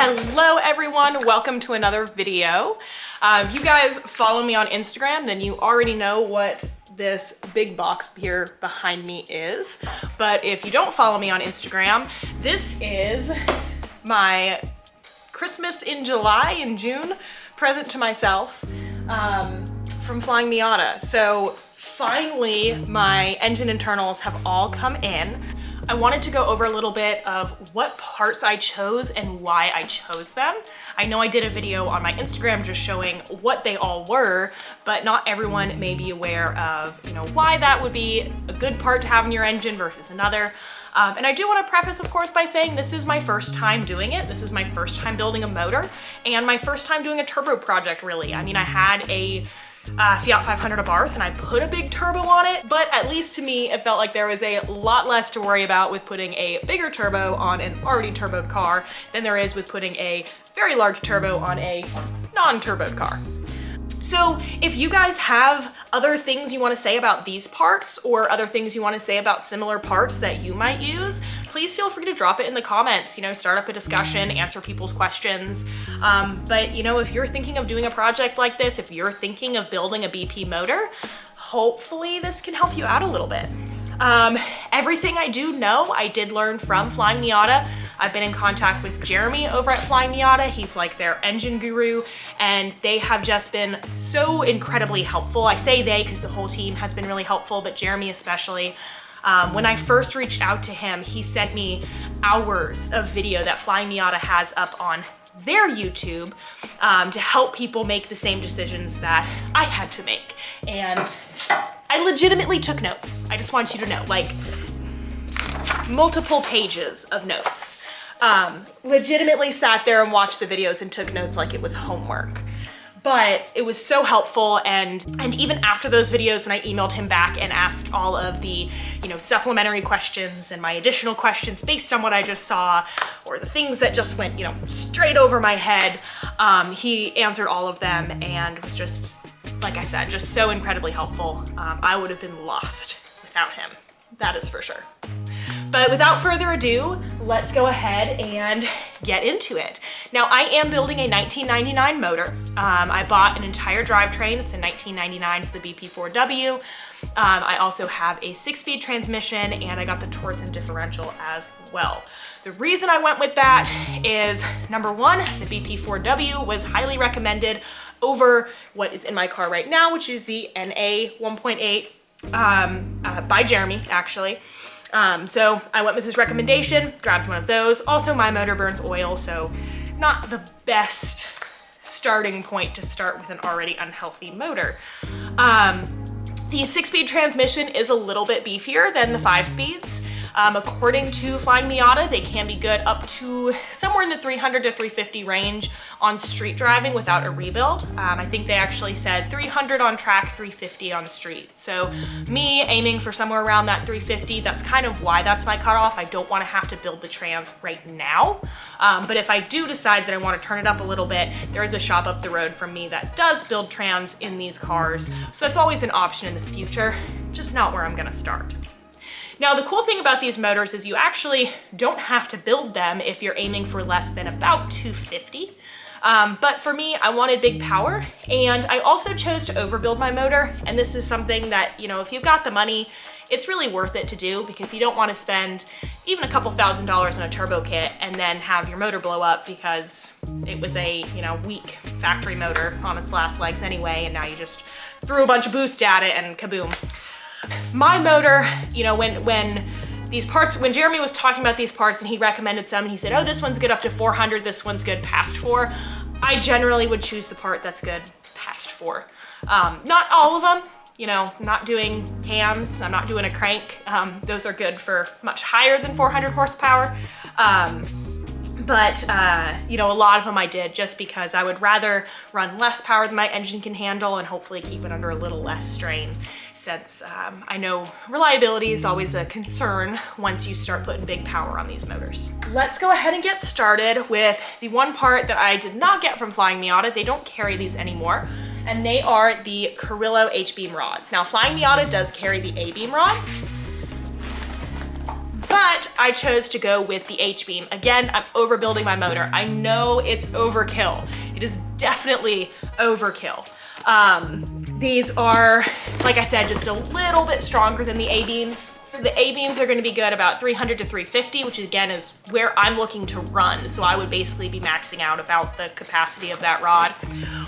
Hello everyone, welcome to another video. If you guys follow me on Instagram, then you already know what this big box here behind me is. But if you don't follow me on Instagram, this is my Christmas in July and June present to myself from Flyin Miata. So finally, my engine internals have all come in. I wanted to go over a little bit of what parts I chose and why I chose them. I know I did a video on my Instagram just showing what they all were, but not everyone may be aware of, why that would be a good part to have in your engine versus another. And I do want to preface, of course, by saying this is my first time doing it. This is my first time building a motor and my first time doing a turbo project, really. I mean, I had a Fiat 500 Abarth and I put a big turbo on it, but at least to me, it felt like there was a lot less to worry about with putting a bigger turbo on an already turboed car than there is with putting a very large turbo on a non-turboed car. So if you guys have other things you want to say about these parts or other things you want to say about similar parts that you might use, please feel free to drop it in the comments, start up a discussion, answer people's questions. But if you're thinking of doing a project like this, if you're thinking of building a BP motor, hopefully this can help you out a little bit. Everything I do know, I did learn from Flyin Miata. I've been in contact with Jeremy over at Flyin Miata. He's like their engine guru, and they have just been so incredibly helpful. I say they because the whole team has been really helpful, but Jeremy especially. When I first reached out to him, he sent me hours of video that Flyin Miata has up on their YouTube to help people make the same decisions that I had to make. And I legitimately took notes. I just want you to know, like, multiple pages of notes. Legitimately sat there and watched the videos and took notes like it was homework. But it was so helpful, and even after those videos, when I emailed him back and asked all of the supplementary questions and my additional questions based on what I just saw, or the things that just went straight over my head, he answered all of them and was just, like I said, just so incredibly helpful. I would have been lost without him, that is for sure. But without further ado, let's go ahead and get into it. Now, I am building a 1999 motor. I bought an entire drivetrain. It's a 1999, it's the BP4W. I also have a 6-speed transmission, and I got the Torsen differential as well. The reason I went with that is, number one, the BP4W was highly recommended over what is in my car right now, which is the NA 1.8 by Jeremy, actually. So I went with his recommendation, grabbed one of those. Also, my motor burns oil, so not the best starting point to start with an already unhealthy motor. The 6-speed transmission is a little bit beefier than the 5 speeds. According to Flyin Miata, they can be good up to somewhere in the 300 to 350 range on street driving without a rebuild. I think they actually said 300 on track, 350 on street. So me aiming for somewhere around that 350, that's kind of why that's my cutoff. I don't want to have to build the trans right now. But if I do decide that I want to turn it up a little bit, there is a shop up the road from me that does build trans in these cars. So that's always an option in the future, just not where I'm going to start. Now, the cool thing about these motors is you actually don't have to build them if you're aiming for less than about 250. But for me, I wanted big power, and I also chose to overbuild my motor. And this is something that, if you've got the money, it's really worth it to do, because you don't want to spend even a couple $1,000s on a turbo kit and then have your motor blow up because it was a, weak factory motor on its last legs anyway, and now you just threw a bunch of boost at it and kaboom. My motor, when Jeremy was talking about these parts and he recommended some, and he said, oh, this one's good up to 400, this one's good past 4. I generally would choose the part that's good past 4. Not all of them, I'm not doing cams, I'm not doing a crank. Those are good for much higher than 400 horsepower. But a lot of them I did just because I would rather run less power than my engine can handle and hopefully keep it under a little less strain, since I know reliability is always a concern once you start putting big power on these motors. Let's go ahead and get started with the one part that I did not get from Flyin Miata. They don't carry these anymore, and they are the Carrillo H-beam rods. Now, Flyin Miata does carry the A-beam rods, But I chose to go with the H-beam. Again, I'm overbuilding my motor. I know it's overkill. It is definitely overkill. These are, like I said, just a little bit stronger than the A-beams. So the A-beams are gonna be good about 300 to 350, which again is where I'm looking to run. So I would basically be maxing out about the capacity of that rod.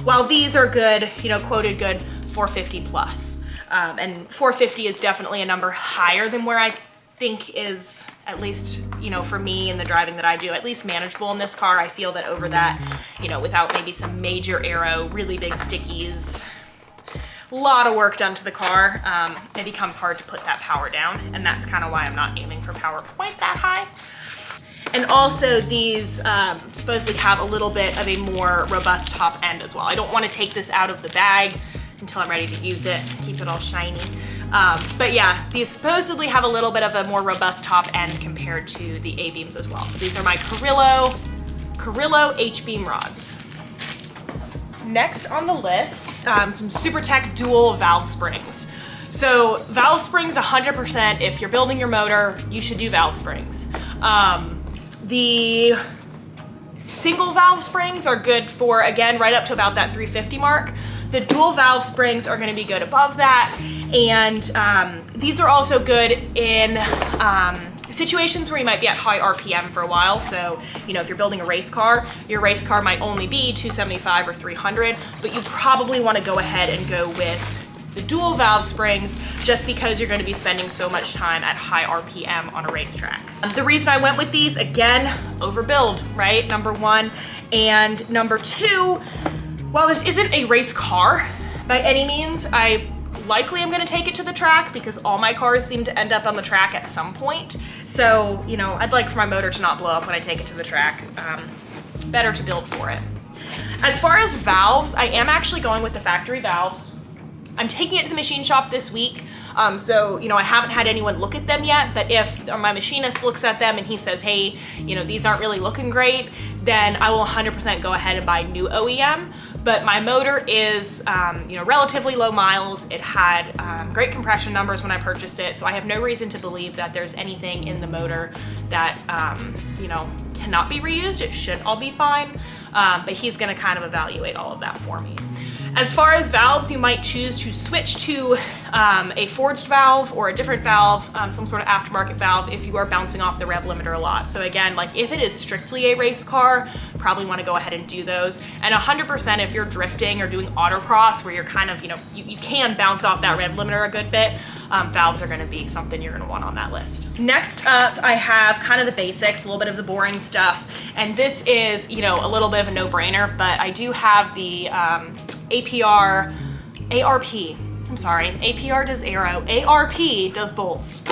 While these are good, you know, quoted good 450 plus. And 450 is definitely a number higher than where I think is, at least, you know, for me and the driving that I do, at least manageable in this car. I feel that over that, you know, without maybe some major aero, really big stickies, a lot of work done to the car, it becomes hard to put that power down. And that's kind of why I'm not aiming for power quite that high. And also these supposedly have a little bit of a more robust top end as well. I don't want to take this out of the bag until I'm ready to use it, keep it all shiny. But yeah, these supposedly have a little bit of a more robust top end compared to the A-beams as well. So these are my Carrillo H-beam rods. Next on the list, some SuperTech dual valve springs. So valve springs 100%, if you're building your motor, you should do valve springs. The single valve springs are good for, again, right up to about that 350 mark. The dual valve springs are gonna be good above that. And these are also good in situations where you might be at high RPM for a while. So, you know, if you're building a race car, your race car might only be 275 or 300, but you probably wanna go ahead and go with the dual valve springs just because you're gonna be spending so much time at high RPM on a racetrack. The reason I went with these, again, overbuild, right? Number one. And number two, while this isn't a race car by any means, I likely am gonna take it to the track because all my cars seem to end up on the track at some point. So, you know, I'd like for my motor to not blow up when I take it to the track. Better to build for it. As far as valves, I am actually going with the factory valves. I'm taking it to the machine shop this week. So, you know, I haven't had anyone look at them yet, but if my machinist looks at them and he says, hey, you know, these aren't really looking great, then I will 100% go ahead and buy new OEM. But my motor is, you know, relatively low miles. It had great compression numbers when I purchased it, so I have no reason to believe that there's anything in the motor that, you know, cannot be reused. It should all be fine, but he's gonna kind of evaluate all of that for me. As far as valves, you might choose to switch to a forged valve or a different valve, some sort of aftermarket valve if you are bouncing off the rev limiter a lot. So again, like if it is strictly a race car, probably wanna go ahead and do those. And 100% if you're drifting or doing autocross where you're kind of, you know, you can bounce off that rev limiter a good bit, valves are gonna be something you're gonna want on that list. Next up, I have kind of the basics, a little bit of the boring stuff. And this is, you know, a little bit of a no-brainer, but I do have the APR does aero, ARP does bolts.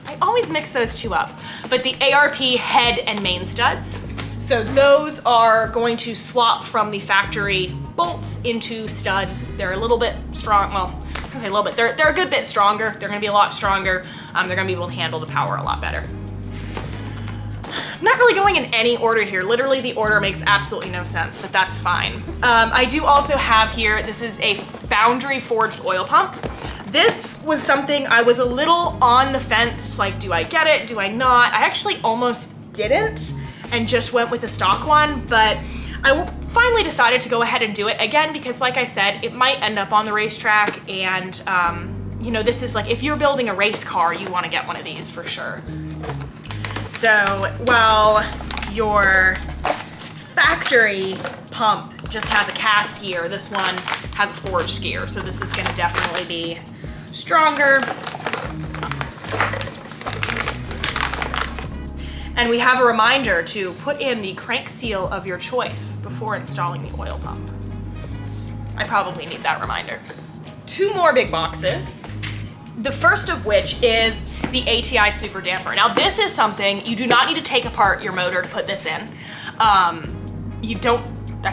I always mix those two up, but the ARP head and main studs. So those are going to swap from the factory bolts into studs. They're a little bit strong, well, I was gonna say a little bit, they're a good bit stronger. They're gonna be a lot stronger. They're gonna be able to handle the power a lot better. I'm not really going in any order here. Literally the order makes absolutely no sense, but that's fine. I do also have here, this is a Foundry forged oil pump. This was something I was a little on the fence, like, do I get it, do I not? I actually almost didn't and just went with the stock one, but I finally decided to go ahead and do it again because like I said, it might end up on the racetrack and you know, this is like, if you're building a race car, you wanna get one of these for sure. So while your factory pump just has a cast gear, this one has a forged gear. So this is gonna definitely be stronger. And we have a reminder to put in the crank seal of your choice before installing the oil pump. I probably need that reminder. Two more big boxes. The first of which is the ATI Super Damper. Now this is something you do not need to take apart your motor to put this in. I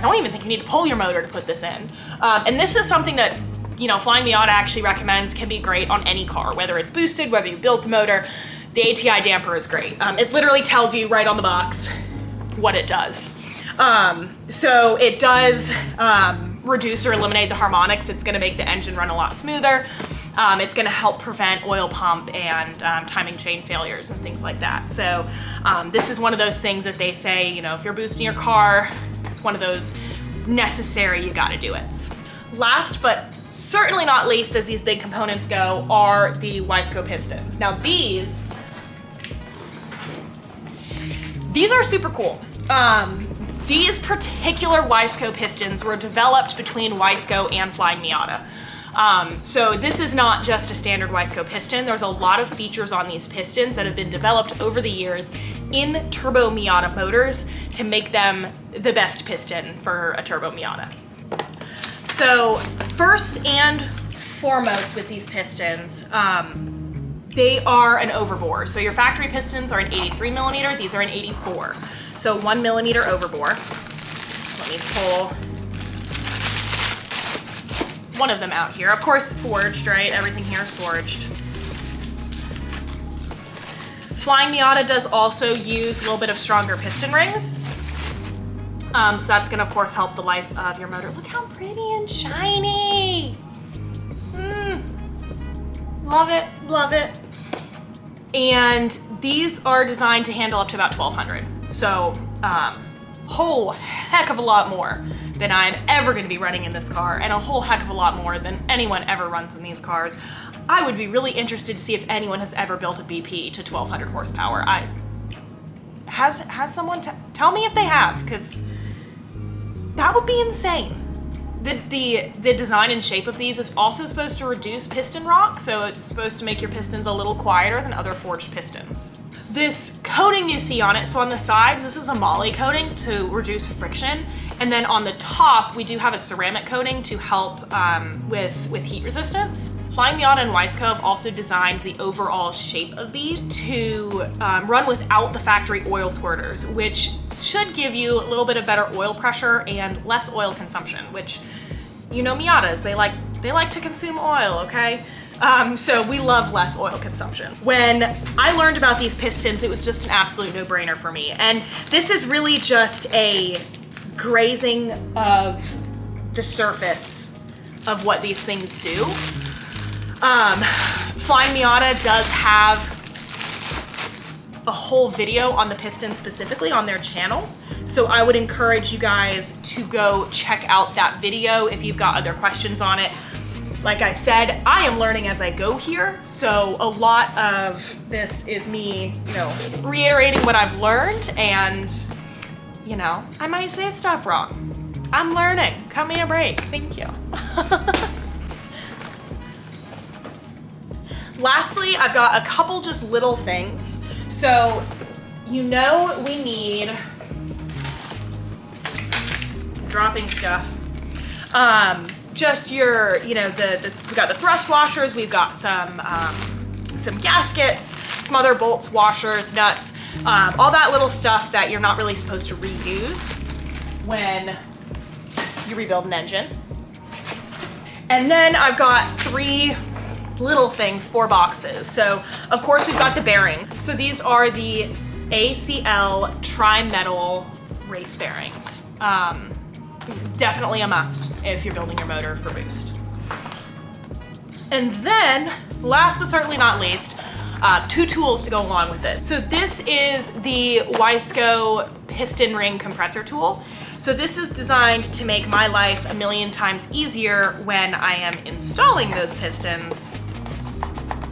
don't even think you need to pull your motor to put this in. And this is something that, you know, Flyin Miata actually recommends can be great on any car, whether it's boosted, whether you build the motor, the ATI damper is great. It literally tells you right on the box what it does. So it does reduce or eliminate the harmonics. It's gonna make the engine run a lot smoother. It's gonna help prevent oil pump and timing chain failures and things like that. So this is one of those things that they say, you know, if you're boosting your car, it's one of those necessary, you gotta do it. Last but certainly not least, as these big components go, are the Wiseco pistons. Now these are super cool. These particular Wiseco pistons were developed between Wiseco and Flyin Miata. So this is not just a standard Wiseco piston. There's a lot of features on these pistons that have been developed over the years in turbo Miata motors to make them the best piston for a turbo Miata. So first and foremost with these pistons, they are an overbore. So your factory pistons are an 83 millimeter, these are an 84. So 1 millimeter overbore. Let me pull one of them out here. Of course, forged, right? Everything here is forged. Flyin Miata does also use a little bit of stronger piston rings. So that's gonna, of course, help the life of your motor. Look how pretty and shiny. Love it, love it. And these are designed to handle up to about 1200. So, whole heck of a lot more than I'm ever gonna be running in this car, and a whole heck of a lot more than anyone ever runs in these cars. I would be really interested to see if anyone has ever built a BP to 1200 horsepower. Has someone tell me if they have, because that would be insane. The design and shape of these is also supposed to reduce piston rock, so it's supposed to make your pistons a little quieter than other forged pistons. This coating you see on it, so on the sides, this is a moly coating to reduce friction, and then on the top, we do have a ceramic coating to help with heat resistance. Flyin Miata and Wiseco have also designed the overall shape of these to run without the factory oil squirters, which should give you a little bit of better oil pressure and less oil consumption, which, you know, Miatas, they like to consume oil, okay? So we love less oil consumption. When I learned about these pistons, it was just an absolute no-brainer for me. And this is really just a grazing of the surface of what these things do. Flyin Miata does have a whole video on the piston specifically on their channel. So I would encourage you guys to go check out that video if you've got other questions on it. Like I said, I am learning as I go here, so a lot of this is me, you know, reiterating what I've learned, and, you know, I might say stuff wrong. I'm learning. Cut me a break. Thank you. Lastly, I've got a couple just little things. So, you know, we need dropping stuff. Just your, you know, we've got the thrust washers, we've got some gaskets, some other bolts, washers, nuts, all that little stuff that you're not really supposed to reuse when you rebuild an engine. And then I've got 3 little things, 4 boxes. So of course we've got the bearing. So these are the ACL tri-metal race bearings. Definitely a must if you're building your motor for boost. And then, last but certainly not least, 2 tools to go along with this. So this is the Wiseco piston ring compressor tool. So this is designed to make my life a million times easier when I am installing those pistons.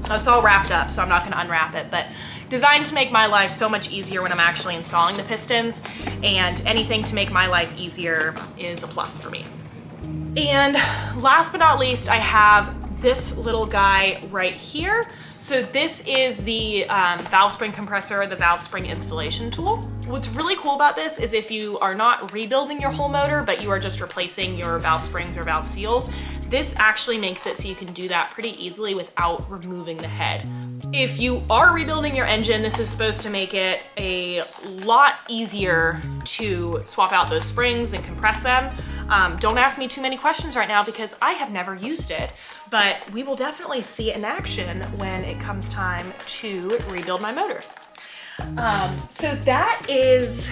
Oh, it's all wrapped up, so I'm not gonna unwrap it, but designed to make my life so much easier when I'm actually installing the pistons, and anything to make my life easier is a plus for me. And last but not least, I have this little guy right here. So this is the valve spring compressor, the valve spring installation tool. What's really cool about this is if you are not rebuilding your whole motor, but you are just replacing your valve springs or valve seals, this actually makes it so you can do that pretty easily without removing the head. If you are rebuilding your engine, this is supposed to make it a lot easier to swap out those springs and compress them. Don't ask me too many questions right now because I have never used it, but we will definitely see it in action when it comes time to rebuild my motor. So that is,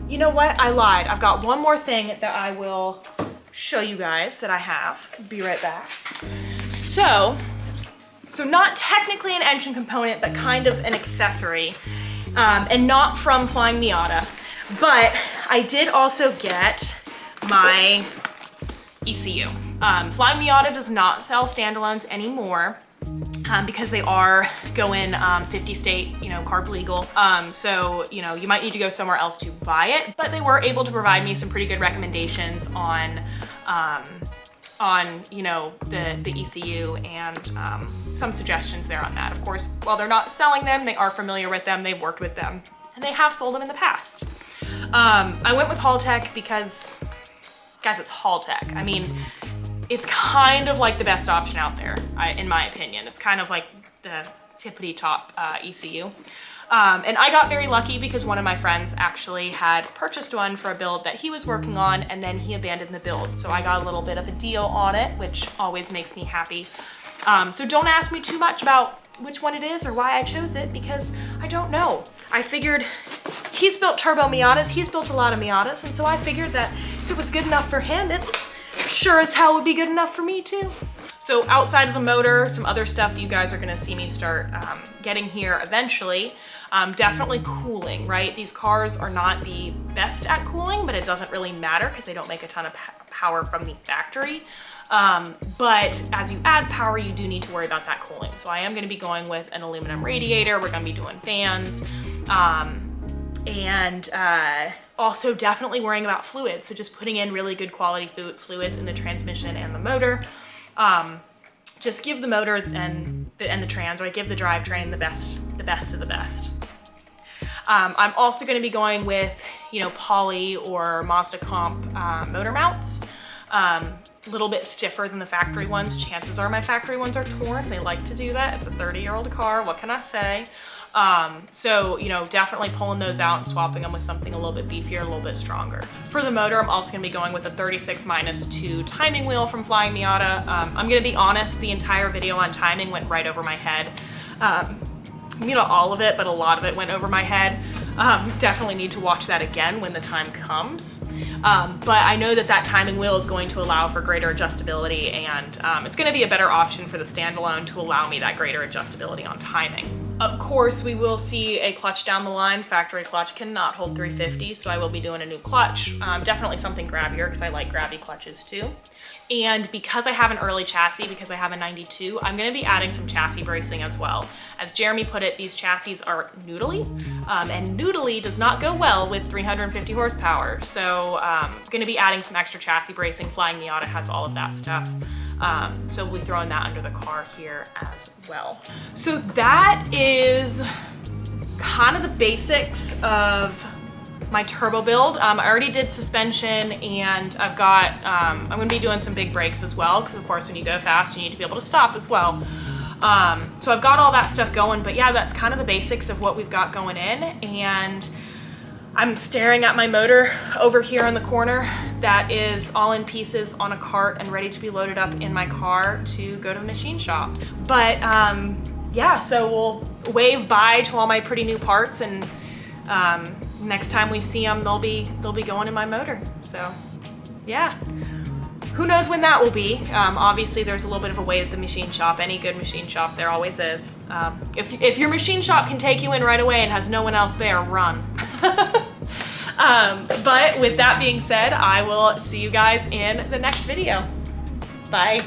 you know what, I lied. I've got one more thing that I will show you guys that I have. Be right back. So So not technically an engine component, but kind of an accessory, and not from Flyin Miata. But I did also get my ECU. Flyin Miata does not sell standalones anymore because they are going 50 state, carb legal. So, you might need to go somewhere else to buy it, but they were able to provide me some pretty good recommendations on the ECU and some suggestions there on that. Of course, while they're not selling them, they are familiar with them, they've worked with them, and they have sold them in the past. I went with Haltech because, guys, it's Haltech. I mean, it's kind of like the best option out there, in my opinion. It's kind of like the tippity top ECU. And I got very lucky because one of my friends actually had purchased one for a build that he was working on, and then he abandoned the build. So I got a little bit of a deal on it, which always makes me happy. So don't ask me too much about which one it is or why I chose it, because I don't know. I figured he's built turbo Miatas, he's built a lot of Miatas, and so I figured that if it was good enough for him, it sure as hell would be good enough for me too. So outside of the motor, some other stuff that you guys are gonna see me start getting here eventually. Definitely cooling, right? These cars are not the best at cooling, but it doesn't really matter because they don't make a ton of power from the factory. But as you add power, you do need to worry about that cooling. So I am gonna be going with an aluminum radiator. We're gonna be doing fans. Also definitely worrying about fluids. So just putting in really good quality fluids in the transmission and the motor. Just give the motor and the trans, or give the drivetrain the best of the best. I'm also going to be going with, Poly or Mazda Comp motor mounts. A little bit stiffer than the factory ones. Chances are my factory ones are torn. They like to do that. It's a 30-year-old car. What can I say? So, definitely pulling those out and swapping them with something a little bit beefier, a little bit stronger. For the motor, I'm also gonna be going with a 36-2 timing wheel from Flyin Miata. I'm gonna be honest, the entire video on timing went right over my head. Not all of it, but a lot of it went over my head. Definitely need to watch that again when the time comes. But I know that timing wheel is going to allow for greater adjustability, and it's gonna be a better option for the standalone to allow me that greater adjustability on timing. Of course, we will see a clutch down the line. Factory clutch cannot hold 350, so I will be doing a new clutch. Definitely something grabbier because I like grabby clutches too. And because I have an early chassis, because I have a 92, I'm gonna be adding some chassis bracing as well. As Jeremy put it, these chassis are noodly, and noodly does not go well with 350 horsepower. So I'm gonna be adding some extra chassis bracing. Flyin Miata has all of that stuff. So we'll be throwing that under the car here as well. So that is kind of the basics of my turbo build. I already did suspension, and I've got, I'm gonna be doing some big brakes as well, because of course when you go fast you need to be able to stop as well. So I've got all that stuff going, but yeah, that's kind of the basics of what we've got going in. And I'm staring at my motor over here in the corner that is all in pieces on a cart and ready to be loaded up in my car to go to machine shops. But yeah, so we'll wave bye to all my pretty new parts, and next time we see them, they'll be going in my motor. So yeah, who knows when that will be. Obviously there's a little bit of a wait at the machine shop. Any good machine shop, there always is. If your machine shop can take you in right away and has no one else there, run. But with that being said, I will see you guys in the next video. Bye.